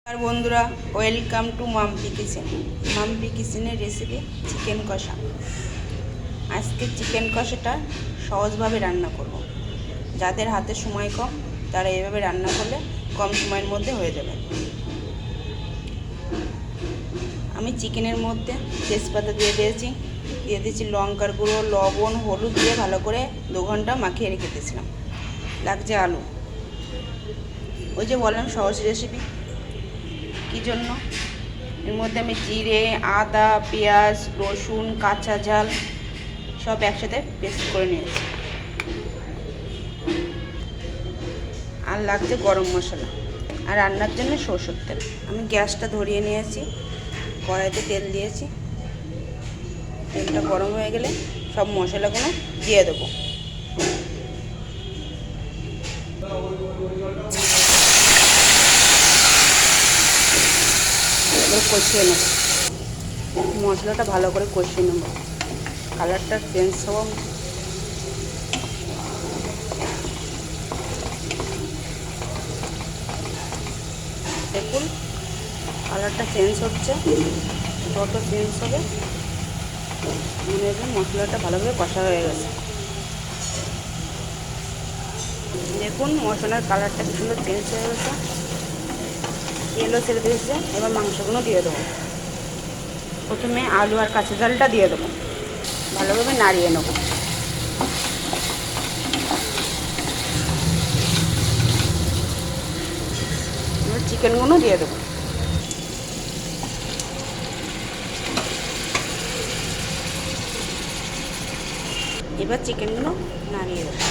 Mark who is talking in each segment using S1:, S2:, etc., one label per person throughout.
S1: আর বন্ধুরা, welcome to Mampi kitchen. Mampi কিচেনের recipe chicken কষা। আজকে চিকেন কষাটা সহজভাবে রান্না করব। যাদের হাতে সময় কম তারা এভাবে রান্না করলে কম সময়ের মধ্যে হয়ে যাবে। আমি চিকেনের মধ্যে তেজপাতা দিয়ে দিয়েছি লঙ্কার গুঁড়ো, লবণ, হলুদ দিয়ে ভালো করে 2 ঘন্টা মাখিয়ে রেখে দিয়েছিলাম। লাগছে আলু। ওই যে বললাম সহজ রেসিপি। কী জন্য? এর মধ্যে আমি জিরে, আদা, পেঁয়াজ, রসুন, কাঁচা ঝাল সব একসাথে পেস্ট করে নিয়েছি। আর লাগছে গরম মশলা আর রান্নার জন্য সরষের তেল। আমি গ্যাসটা ধরিয়ে নিয়েছি, কড়াইতে তেল দিয়েছি। তেলটা গরম হয়ে গেলে সব মশলাগুলো দিয়ে দেবো। কষিয়ে নেব, মশলাটা ভালো করে কষিয়ে নেব, কালারটা চেঞ্জ হওয়া। দেখুন কালারটা চেঞ্জ হচ্ছে, যত চেঞ্জ হবে মনে হবে মশলাটা ভালোভাবে কষা হয়ে গেছে। দেখুন মশলার কালারটা কি সুন্দর চেঞ্জ হয়ে গেছে, তেলও ছেড়ে দিয়েছে। এবার মাংসগুলো দিয়ে দেবো। প্রথমে আলু আর কাঁচা ঝালটা দিয়ে দেবো, ভালোভাবে নাড়িয়ে নেব। এবার চিকেনগুলো দিয়ে দেবো। এবার চিকেনগুলো নাড়িয়ে দেবো।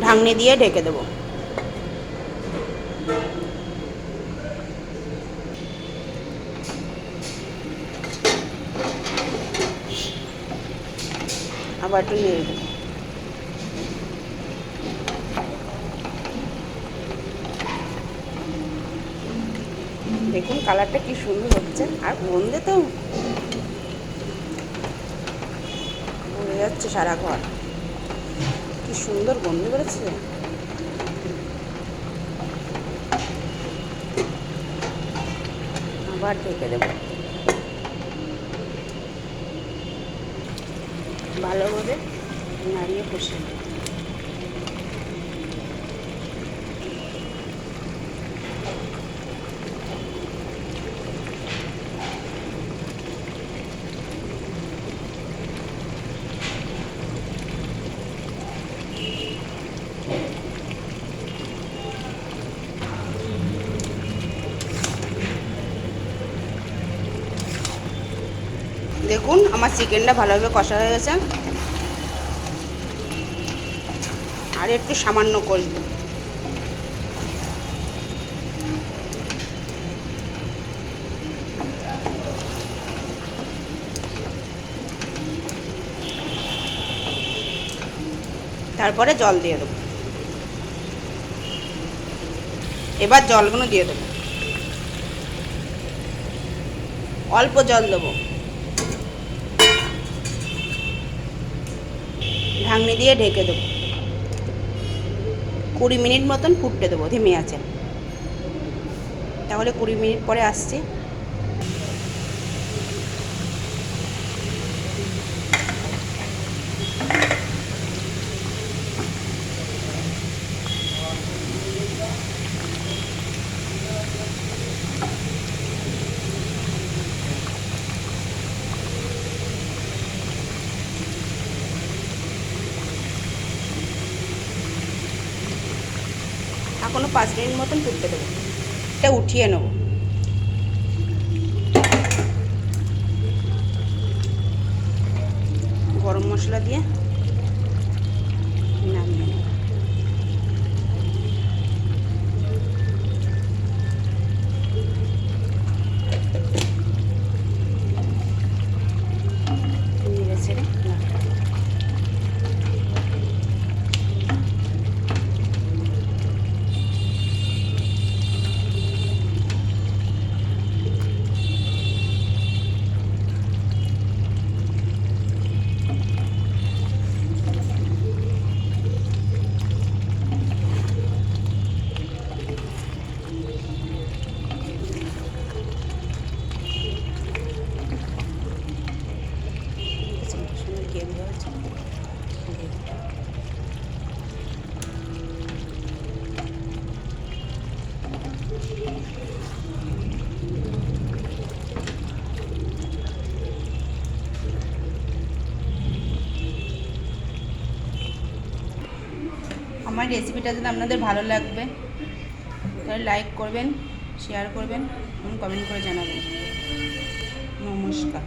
S1: ঢাকনি দিয়ে ঢেকে দেবো। আবার একটু নেড়ে দেবো। দেখুন কালারটা কি সুন্দর হচ্ছে, আর গন্ধে তো ভরে যাচ্ছে সারা ঘর। কি সুন্দর গন্ধ বেরোচ্ছে। আবার ঢেকে দেবো, ভালোভাবে নাড়িয়ে কষিয়ে দেবো। দেখুন আমার চিকেনটা ভালোভাবে কষা হয়ে গেছে। আর একটু সামান্য কষবো। তারপরে জল দিয়ে দেবো। এবার জলগুলো দিয়ে দেবো, অল্প জল দেবো। ঢাকনি দিয়ে ঢেকে দেবো। 20 মিনিট মতন ফুটতে দেবো ধিমে আঁচে। তাহলে 20 মিনিট পরে আসছি। এখনও 5 মিনিট মতন ফুটতে দেবো। এটা উঠিয়ে নেব। গরম মশলা দিয়ে নামিয়ে নেব। নেড়ে ছেড়ে আমার রেসিপিটা যদি আপনাদের ভালো লাগবে তাহলে লাইক করবেন, শেয়ার করবেন এবং কমেন্ট করে জানাবেন। নমস্কার।